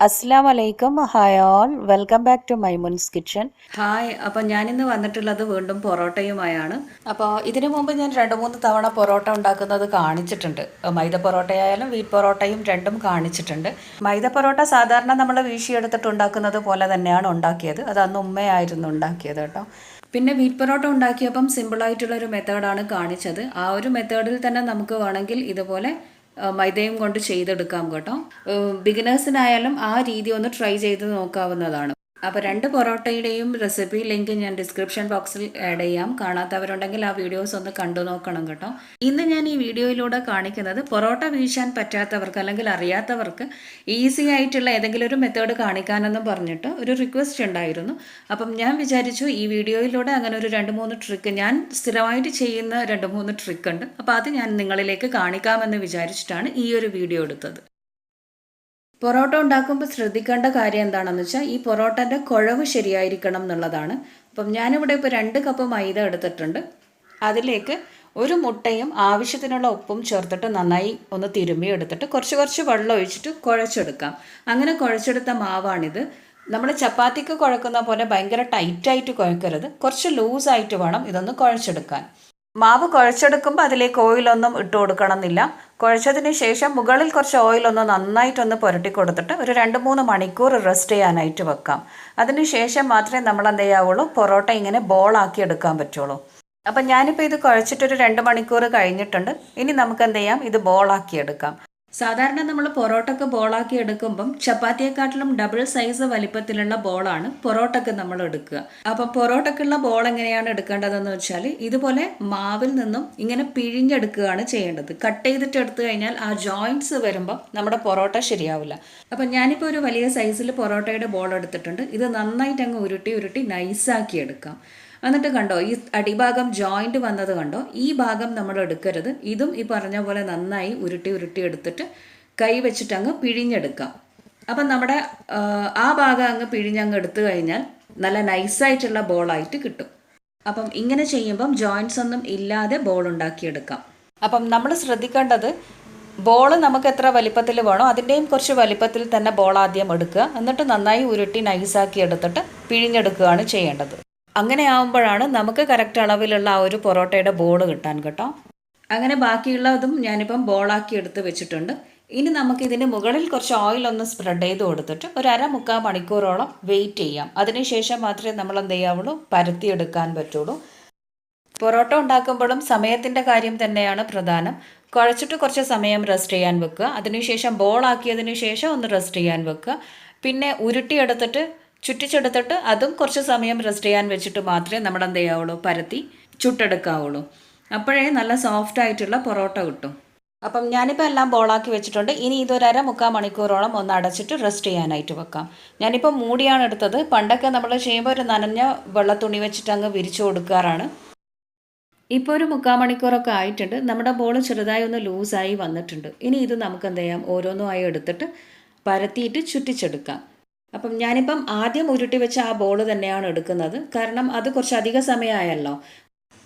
അസ്സാം വലൈക്കും hi all welcome back to Maimun's kitchen. Hi, അപ്പോൾ ഞാനിന്ന് വന്നിട്ടുള്ളത് വീണ്ടും പൊറോട്ടയുമായാണ്. അപ്പോൾ ഇതിനു മുമ്പ് ഞാൻ 2-3 തവണ പൊറോട്ട ഉണ്ടാക്കുന്നത് കാണിച്ചിട്ടുണ്ട്. മൈദ പൊറോട്ടയായാലും വീറ്റ് പൊറോട്ടയും രണ്ടും കാണിച്ചിട്ടുണ്ട്. മൈദ പൊറോട്ട സാധാരണ നമ്മൾ വീശിയെടുത്തിട്ട് ഉണ്ടാക്കുന്നത് പോലെ തന്നെയാണ് ഉണ്ടാക്കിയത്. അത് അന്ന് ഉമ്മയായിരുന്നു ഉണ്ടാക്കിയത് കേട്ടോ. പിന്നെ വീറ്റ് പൊറോട്ട ഉണ്ടാക്കിയപ്പം സിമ്പിളായിട്ടുള്ളൊരു മെത്തേഡാണ് കാണിച്ചത്. ആ ഒരു മെത്തേഡിൽ തന്നെ നമുക്ക് വേണമെങ്കിൽ ഇതുപോലെ മൈദയും കൊണ്ട് ചെയ്തെടുക്കാം കേട്ടോ. ബിഗിനേഴ്സിനായാലും ആ രീതി ഒന്ന് ട്രൈ ചെയ്ത് നോക്കാവുന്നതാണ്. അപ്പോൾ 2 പൊറോട്ടയുടെയും റെസിപ്പി ലിങ്ക് ഞാൻ ഡിസ്ക്രിപ്ഷൻ ബോക്സിൽ ആഡ് ചെയ്യാം. കാണാത്തവരുണ്ടെങ്കിൽ ആ വീഡിയോസ് ഒന്ന് കണ്ടു നോക്കണം കേട്ടോ. ഇന്ന് ഞാൻ ഈ വീഡിയോയിലൂടെ കാണിക്കുന്നത് പൊറോട്ട വീശാൻ പറ്റാത്തവർക്ക് അല്ലെങ്കിൽ അറിയാത്തവർക്ക് ഈസി ആയിട്ടുള്ള ഏതെങ്കിലും ഒരു മെത്തേഡ് കാണിക്കാനെന്ന് പറഞ്ഞിട്ട് ഒരു റിക്വസ്റ്റ് ഉണ്ടായിരുന്നു. അപ്പം ഞാൻ വിചാരിച്ചു ഈ വീഡിയോയിലൂടെ അങ്ങനെ ഒരു 2-3 ട്രിക്ക്, ഞാൻ സ്ഥിരമായിട്ട് ചെയ്യുന്ന 2-3 ട്രിക്ക് ഉണ്ട്. അപ്പോൾ അത് ഞാൻ നിങ്ങളിലേക്ക് കാണിക്കാമെന്ന് വിചാരിച്ചിട്ടാണ് ഈ ഒരു വീഡിയോ എടുത്തത്. പൊറോട്ട ഉണ്ടാക്കുമ്പോൾ ശ്രദ്ധിക്കേണ്ട കാര്യം എന്താണെന്ന് വെച്ചാൽ ഈ പൊറോട്ടൻ്റെ കുഴവ് ശരിയായിരിക്കണം എന്നുള്ളതാണ്. അപ്പം ഞാനിവിടെ ഇപ്പോൾ 2 കപ്പ് മൈദ എടുത്തിട്ടുണ്ട്. അതിലേക്ക് ഒരു മുട്ടയും ആവശ്യത്തിനുള്ള ഉപ്പും ചേർത്തിട്ട് നന്നായി ഒന്ന് തിരുമ്മി എടുത്തിട്ട് കുറച്ച് വെള്ളം ഒഴിച്ചിട്ട് കുഴച്ചെടുക്കാം. അങ്ങനെ കുഴച്ചെടുത്ത മാവാണിത്. നമ്മൾ ചപ്പാത്തിക്ക് കുഴക്കുന്ന പോലെ ഭയങ്കര ടൈറ്റായിട്ട് കുഴക്കരുത്, കുറച്ച് ലൂസായിട്ട് വേണം ഇതൊന്ന് കുഴച്ചെടുക്കാൻ. മാവ് കുഴച്ചെടുക്കുമ്പോൾ അതിലേക്ക് ഓയിലൊന്നും ഇട്ട് കൊടുക്കണമെന്നില്ല. കുഴച്ചതിന് ശേഷം മുകളിൽ കുറച്ച് ഓയിലൊന്ന് നന്നായിട്ടൊന്ന് പുരട്ടി കൊടുത്തിട്ട് ഒരു 2-3 മണിക്കൂർ റെസ്റ്റ് ചെയ്യാനായിട്ട് വെക്കാം. അതിന് ശേഷം മാത്രമേ നമ്മൾ എന്ത് ചെയ്യാവുള്ളൂ, പൊറോട്ട ഇങ്ങനെ ബോളാക്കി എടുക്കാൻ പറ്റുള്ളൂ. അപ്പം ഞാനിപ്പോൾ ഇത് കുഴച്ചിട്ടൊരു 2 മണിക്കൂർ കഴിഞ്ഞിട്ടുണ്ട്. ഇനി നമുക്ക് എന്ത് ചെയ്യാം, ഇത് ബോളാക്കി എടുക്കാം. സാധാരണ നമ്മൾ പൊറോട്ടക്ക് ബോളാക്കി എടുക്കുമ്പം ചപ്പാത്തിയെക്കാട്ടിലും ഡബിൾ സൈസ് വലിപ്പത്തിലുള്ള ബോളാണ് പൊറോട്ടക്ക് നമ്മൾ എടുക്കുക. അപ്പം പൊറോട്ടക്കുള്ള ബോൾ എങ്ങനെയാണ് എടുക്കേണ്ടതെന്ന് വെച്ചാൽ ഇതുപോലെ മാവിൽ നിന്നും ഇങ്ങനെ പിഴിഞ്ഞെടുക്കുകയാണ് ചെയ്യേണ്ടത്. കട്ട് ചെയ്തിട്ട് എടുത്തു കഴിഞ്ഞാൽ ആ ജോയിൻറ്റ്സ് വരുമ്പം നമ്മുടെ പൊറോട്ട ശരിയാവില്ല. അപ്പം ഞാനിപ്പോൾ ഒരു വലിയ സൈസിൽ പൊറോട്ടയുടെ ബോൾ എടുത്തിട്ടുണ്ട്. ഇത് നന്നായിട്ട് അങ്ങ് ഉരുട്ടി നൈസാക്കി എടുക്കാം. എന്നിട്ട് കണ്ടോ, ഈ അടിഭാഗം ജോയിൻറ്റ് വന്നത് കണ്ടോ, ഈ ഭാഗം നമ്മൾ എടുക്കരുത്. ഇതും ഈ പറഞ്ഞ പോലെ നന്നായി ഉരുട്ടി എടുത്തിട്ട് കൈ വെച്ചിട്ട് അങ്ങ് പിഴിഞ്ഞെടുക്കാം. അപ്പം നമ്മുടെ ആ ഭാഗം അങ്ങ് പിഴിഞ്ഞങ്ങ് എടുത്തു കഴിഞ്ഞാൽ നല്ല നൈസായിട്ടുള്ള ബോളായിട്ട് കിട്ടും. അപ്പം ഇങ്ങനെ ചെയ്യുമ്പം ജോയിൻറ്റ്സ് ഒന്നും ഇല്ലാതെ ബോൾ ഉണ്ടാക്കിയെടുക്കാം. അപ്പം നമ്മൾ ശ്രദ്ധിക്കേണ്ടത്, ബോൾ നമുക്ക് എത്ര വലിപ്പത്തിൽ വേണോ അതിൻ്റെയും കുറച്ച് വലിപ്പത്തിൽ തന്നെ ബോൾ ആദ്യം എടുക്കുക. എന്നിട്ട് നന്നായി ഉരുട്ടി നൈസാക്കി എടുത്തിട്ട് പിഴിഞ്ഞെടുക്കുകയാണ് ചെയ്യേണ്ടത്. അങ്ങനെ ആവുമ്പോഴാണ് നമുക്ക് കറക്റ്റ് അളവിലുള്ള ആ ഒരു പൊറോട്ടയുടെ ബോൾ കിട്ടാൻ കേട്ടോ. അങ്ങനെ ബാക്കിയുള്ളതും ഞാനിപ്പം ബോളാക്കി എടുത്ത് വെച്ചിട്ടുണ്ട്. ഇനി നമുക്ക് ഇതിന് മുകളിൽ കുറച്ച് ഓയിലൊന്ന് സ്പ്രെഡ് ചെയ്ത് കൊടുത്തിട്ട് ഒരു 1/2-3 മണിക്കൂറോളം വെയിറ്റ് ചെയ്യാം. അതിനുശേഷം മാത്രമേ നമ്മൾ എന്ത് ചെയ്യാവുള്ളൂ, പരത്തിയെടുക്കാൻ പറ്റുള്ളൂ. പൊറോട്ട ഉണ്ടാക്കുമ്പോഴും സമയത്തിൻ്റെ കാര്യം തന്നെയാണ് പ്രധാനം. കുഴച്ചിട്ട് കുറച്ച് സമയം റെസ്റ്റ് ചെയ്യാൻ വെക്കുക. അതിനുശേഷം ബോളാക്കിയതിന് ശേഷം ഒന്ന് റെസ്റ്റ് ചെയ്യാൻ വെക്കുക. പിന്നെ ഉരുട്ടിയെടുത്തിട്ട് ചുറ്റിച്ചെടുത്തിട്ട് അതും കുറച്ച് സമയം റെസ്റ്റ് ചെയ്യാൻ വെച്ചിട്ട് മാത്രമേ നമ്മൾ എന്ത് ചെയ്യാവുള്ളൂ, പരത്തി ചുട്ടെടുക്കാവുള്ളൂ. അപ്പോഴേ നല്ല സോഫ്റ്റ് ആയിട്ടുള്ള പൊറോട്ട കിട്ടും. അപ്പം ഞാനിപ്പോൾ എല്ലാം ബോളാക്കി വെച്ചിട്ടുണ്ട്. ഇനി ഇതൊരു 1/2-3 മണിക്കൂറോളം ഒന്ന് അടച്ചിട്ട് റെസ്റ്റ് ചെയ്യാനായിട്ട് വെക്കാം. ഞാനിപ്പോൾ മൂടിയാണ് എടുത്തത്. പണ്ടൊക്കെ നമ്മൾ ചെയ്യുമ്പോൾ ഒരു നനഞ്ഞ വെള്ളത്തുണി വെച്ചിട്ട് അങ്ങ് വിരിച്ചു കൊടുക്കാറാണ്. ഇപ്പോൾ ഒരു 3/4 മണിക്കൂറൊക്കെ ആയിട്ടുണ്ട്. നമ്മുടെ ബോൾ ചെറുതായി ഒന്ന് ലൂസായി വന്നിട്ടുണ്ട്. ഇനി ഇത് നമുക്ക് എന്ത് ചെയ്യാം, ഓരോന്നുമായി എടുത്തിട്ട് പരത്തിയിട്ട് ചുറ്റിച്ചെടുക്കാം. അപ്പം ഞാനിപ്പം ആദ്യം ഉരുട്ടി വെച്ച ആ ബോൾ തന്നെയാണ് എടുക്കുന്നത്. കാരണം അത് കുറച്ച് അധിക സമയമായല്ലോ.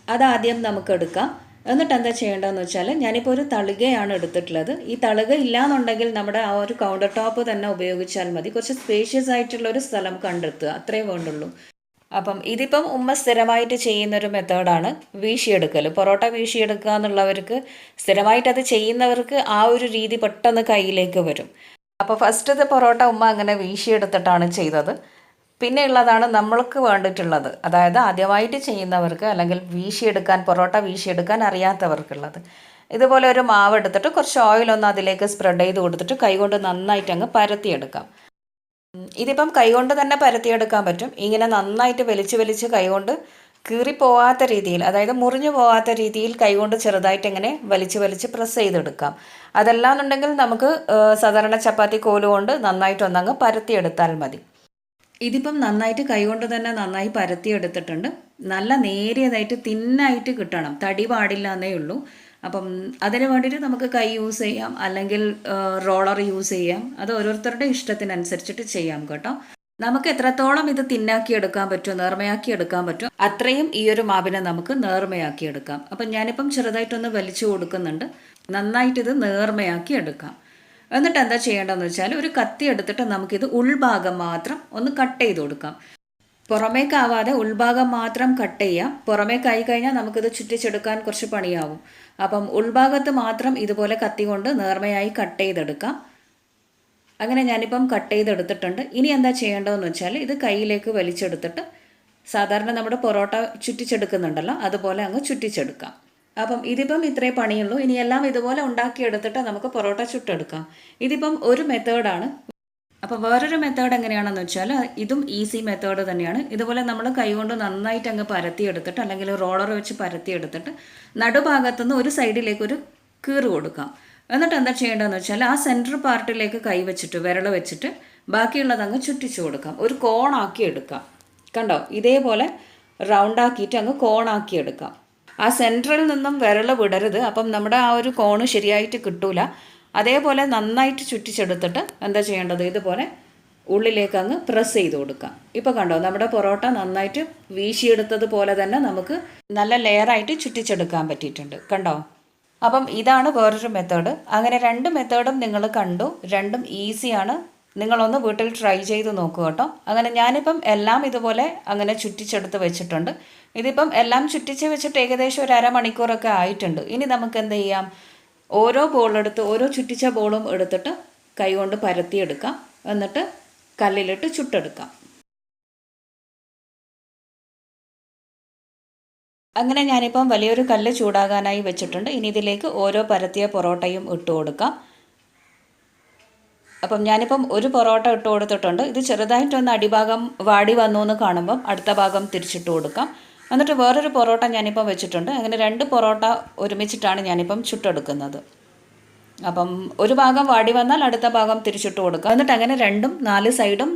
അതാദ്യം നമുക്ക് എടുക്കാം. എന്നിട്ട് എന്താ ചെയ്യേണ്ടതെന്ന് വെച്ചാൽ ഞാനിപ്പോൾ ഒരു തളികയാണ് എടുത്തിട്ടുള്ളത്. ഈ തളിക ഇല്ലാന്നുണ്ടെങ്കിൽ നമ്മുടെ ആ ഒരു കൗണ്ടർ ടോപ്പ് തന്നെ ഉപയോഗിച്ചാൽ മതി. കുറച്ച് സ്പേഷ്യസ് ആയിട്ടുള്ളൊരു സ്ഥലം കണ്ടെത്തുക, അത്രേ വേണ്ടുള്ളൂ. അപ്പം ഇതിപ്പം ഉമ്മ സ്ഥിരമായിട്ട് ചെയ്യുന്നൊരു മെത്തേഡാണ് വീശിയെടുക്കൽ. പൊറോട്ട വീശിയെടുക്കുക എന്നുള്ളവർക്ക്, സ്ഥിരമായിട്ട് അത് ചെയ്യുന്നവർക്ക് ആ ഒരു രീതി പെട്ടെന്ന് കയ്യിലേക്ക് വരും. അപ്പോൾ ഫസ്റ്റത്തെ പൊറോട്ട ഉമ്മ അങ്ങനെ വീശിയെടുത്തിട്ടാണ് ചെയ്തത്. പിന്നെ ഉള്ളതാണ് നമ്മൾക്ക് വേണ്ടിയിട്ടുള്ളത്, അതായത് ആദ്യമായിട്ട് ചെയ്യുന്നവർക്ക് അല്ലെങ്കിൽ പൊറോട്ട വീശിയെടുക്കാൻ അറിയാത്തവർക്കുള്ളത്. ഇതുപോലെ ഒരു മാവ് എടുത്തിട്ട് കുറച്ച് ഓയിലൊന്ന് അതിലേക്ക് സ്പ്രെഡ് ചെയ്ത് കൊടുത്തിട്ട് കൈകൊണ്ട് നന്നായിട്ട് അങ്ങ് പരത്തിയെടുക്കാം. ഇതിപ്പം കൈകൊണ്ട് തന്നെ പരത്തിയെടുക്കാൻ പറ്റും. ഇങ്ങനെ നന്നായിട്ട് വലിച്ച് കൈകൊണ്ട് കീറിപ്പോവാത്ത രീതിയിൽ, അതായത് മുറിഞ്ഞു പോവാത്ത രീതിയിൽ കൈകൊണ്ട് ചെറുതായിട്ട് ഇങ്ങനെ വലിച്ച് പ്രസ് ചെയ്തെടുക്കാം. അതല്ലാന്നുണ്ടെങ്കിൽ നമുക്ക് സാധാരണ ചപ്പാത്തി കോലുകൊണ്ട് നന്നായിട്ടൊന്നങ്ങ് പരത്തിയെടുത്താൽ മതി. ഇതിപ്പം നന്നായിട്ട് കൈകൊണ്ട് തന്നെ നന്നായി പരത്തിയെടുത്തിട്ടുണ്ട്. നല്ല നേരിയതായിട്ട് തിന്നായിട്ട് കിട്ടണം, തടി പാടില്ല എന്നേ ഉള്ളൂ. അപ്പം അതിന് വേണ്ടിയിട്ട് നമുക്ക് കൈ യൂസ് ചെയ്യാം, അല്ലെങ്കിൽ റോളർ യൂസ് ചെയ്യാം. അത് ഓരോരുത്തരുടെ ഇഷ്ടത്തിനനുസരിച്ചിട്ട് ചെയ്യാം കേട്ടോ. നമുക്ക് എത്രത്തോളം ഇത് തിന്നാക്കി എടുക്കാൻ പറ്റും, നേർമയാക്കി എടുക്കാൻ പറ്റും, അത്രയും ഈ ഒരു മാവിനെ നമുക്ക് നേർമയാക്കി എടുക്കാം. അപ്പം ഞാനിപ്പം ചെറുതായിട്ടൊന്ന് വലിച്ചു കൊടുക്കുന്നുണ്ട്. നന്നായിട്ട് ഇത് നേർമയാക്കി എടുക്കാം. എന്നിട്ട് എന്താ ചെയ്യേണ്ടതെന്ന് വെച്ചാൽ ഒരു കത്തി എടുത്തിട്ട് നമുക്കിത് ഉൾഭാഗം മാത്രം ഒന്ന് കട്ട് ചെയ്ത് കൊടുക്കാം. പുറമേക്കാവാതെ ഉൾഭാഗം മാത്രം കട്ട് ചെയ്യാം. പുറമേക്കായി കഴിഞ്ഞാൽ നമുക്കിത് ചുറ്റിച്ചെടുക്കാൻ കുറച്ച് പണിയാവും. അപ്പം ഉൾഭാഗത്ത് മാത്രം ഇതുപോലെ കത്തി കൊണ്ട് നേർമയായി കട്ട് ചെയ്തെടുക്കാം. അങ്ങനെ ഞാനിപ്പം കട്ട് ചെയ്തെടുത്തിട്ടുണ്ട്. ഇനി എന്താ ചെയ്യേണ്ടതെന്ന് വെച്ചാൽ ഇത് കയ്യിലേക്ക് വലിച്ചെടുത്തിട്ട് സാധാരണ നമ്മുടെ പൊറോട്ട ചുറ്റിച്ചെടുക്കുന്നുണ്ടല്ലോ അതുപോലെ അങ്ങ് ചുറ്റിച്ചെടുക്കാം. അപ്പം ഇതിപ്പം ഇത്രേ പണിയുള്ളൂ. ഇനി എല്ലാം ഇതുപോലെ ഉണ്ടാക്കിയെടുത്തിട്ട് നമുക്ക് പൊറോട്ട ചുട്ടെടുക്കാം. ഇതിപ്പം ഒരു മെത്തേഡാണ്. അപ്പോൾ വേറൊരു മെത്തേഡ് എങ്ങനെയാണെന്ന് വെച്ചാൽ ഇതും ഈസി മെത്തേഡ് തന്നെയാണ്. ഇതുപോലെ നമ്മൾ കൈകൊണ്ട് നന്നായിട്ട് അങ്ങ് പരത്തിയെടുത്തിട്ട് അല്ലെങ്കിൽ റോളർ വെച്ച് പരത്തിയെടുത്തിട്ട് നടുഭാഗത്തുനിന്ന് ഒരു സൈഡിലേക്ക് ഒരു കീറ് കൊടുക്കാം. എന്നിട്ട് എന്താ ചെയ്യേണ്ടതെന്ന് വെച്ചാൽ ആ സെൻറ്റർ പാർട്ടിലേക്ക് കൈ വെച്ചിട്ട് വിരൽ വെച്ചിട്ട് ബാക്കിയുള്ളത് അങ്ങ് ചുറ്റിച്ചു കൊടുക്കാം. ഒരു കോണാക്കി എടുക്കാം. കണ്ടോ, ഇതേപോലെ റൗണ്ടാക്കിയിട്ട് അങ്ങ് കോണാക്കി എടുക്കാം. ആ സെൻറ്ററിൽ നിന്നും വിരൽ വിടരുത്. അപ്പം നമ്മുടെ ആ ഒരു കോണ് ശരിയായിട്ട് കിട്ടൂല. അതേപോലെ നന്നായിട്ട് ചുറ്റിച്ചെടുത്തിട്ട് എന്താ ചെയ്യേണ്ടത്, ഇതുപോലെ ഉള്ളിലേക്ക് അങ്ങ് പ്രസ് ചെയ്ത് കൊടുക്കാം. ഇപ്പോൾ കണ്ടോ, നമ്മുടെ പൊറോട്ട നന്നായിട്ട് വീശിയെടുത്തതുപോലെ തന്നെ നമുക്ക് നല്ല ലെയറായിട്ട് ചുറ്റിച്ചെടുക്കാൻ പറ്റിയിട്ടുണ്ട്. കണ്ടോ, അപ്പം ഇതാണ് വേറൊരു മെത്തേഡ്. അങ്ങനെ രണ്ട് മെത്തേഡും നിങ്ങൾ കണ്ടു. രണ്ടും ഈസിയാണ്. നിങ്ങളൊന്ന് വീട്ടിൽ ട്രൈ ചെയ്ത് നോക്കൂ കേട്ടോ. അങ്ങനെ ഞാനിപ്പം എല്ലാം ഇതുപോലെ അങ്ങനെ ചുറ്റിച്ചെടുത്ത് വെച്ചിട്ടുണ്ട്. ഇതിപ്പം എല്ലാം ചുറ്റിച്ച് വെച്ചിട്ട് ഏകദേശം ഒരു അരമണിക്കൂറൊക്കെ ആയിട്ടുണ്ട്. ഇനി നമുക്ക് എന്ത് ചെയ്യാം, ഓരോ ബോളെടുത്ത് ഓരോ ചുറ്റിച്ച ബോളും എടുത്തിട്ട് കൈകൊണ്ട് പരത്തിയെടുക്കാം. എന്നിട്ട് കല്ലിലിട്ട് ചുട്ടെടുക്കാം. അങ്ങനെ ഞാനിപ്പം വലിയൊരു കല്ല് ചൂടാകാനായി വെച്ചിട്ടുണ്ട്. ഇനി ഇതിലേക്ക് ഓരോ പരത്തിയ പൊറോട്ടയും ഇട്ട് കൊടുക്കാം. അപ്പം ഞാനിപ്പം ഒരു പൊറോട്ട ഇട്ട് കൊടുത്തിട്ടുണ്ട്. ഇത് ചെറുതായിട്ടൊന്ന് അടിഭാഗം വാടി വന്നു എന്ന് കാണുമ്പം അടുത്ത ഭാഗം തിരിച്ചിട്ട് കൊടുക്കാം. എന്നിട്ട് വേറൊരു പൊറോട്ട ഞാനിപ്പം വെച്ചിട്ടുണ്ട്. അങ്ങനെ രണ്ട് പൊറോട്ട ഒരുമിച്ചിട്ടാണ് ഞാനിപ്പം ചുട്ടെടുക്കുന്നത്. അപ്പം ഒരു ഭാഗം വാടി വന്നാൽ അടുത്ത ഭാഗം തിരിച്ചിട്ട് കൊടുക്കാം. എന്നിട്ട് അങ്ങനെ രണ്ടും 4 സൈഡും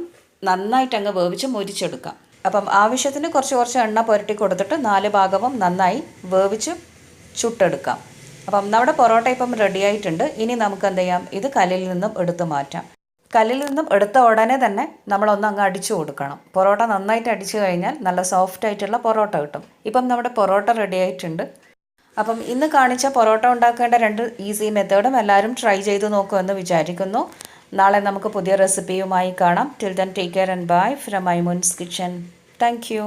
നന്നായിട്ട് അങ്ങ് വേവിച്ച് മൊരിച്ചെടുക്കാം. അപ്പം ആവശ്യത്തിന് കുറച്ച് എണ്ണ പുരട്ടി കൊടുത്തിട്ട് 4 ഭാഗവും നന്നായി വേവിച്ച് ചുട്ടെടുക്കാം. അപ്പം നമ്മുടെ പൊറോട്ട ഇപ്പം റെഡി ആയിട്ടുണ്ട്. ഇനി നമുക്ക് എന്ത് ചെയ്യാം, ഇത് കല്ലിൽ നിന്നും എടുത്ത് മാറ്റാം. കല്ലിൽ നിന്നും എടുത്ത ഉടനെ തന്നെ നമ്മളൊന്ന് അങ്ങ് അടിച്ചു കൊടുക്കണം. പൊറോട്ട നന്നായിട്ട് അടിച്ചു കഴിഞ്ഞാൽ നല്ല സോഫ്റ്റ് ആയിട്ടുള്ള പൊറോട്ട കിട്ടും. ഇപ്പം നമ്മുടെ പൊറോട്ട റെഡി ആയിട്ടുണ്ട്. അപ്പം ഇന്ന് കാണിച്ച പൊറോട്ട ഉണ്ടാക്കേണ്ട 2 ഈസി മെത്തേഡും എല്ലാവരും ട്രൈ ചെയ്ത് നോക്കുമെന്ന് വിചാരിക്കുന്നു. നാളെ നമുക്ക് പുതിയ റെസിപ്പിയുമായി കാണാം. Till then take care and bye from Maimoon's kitchen. Thank U.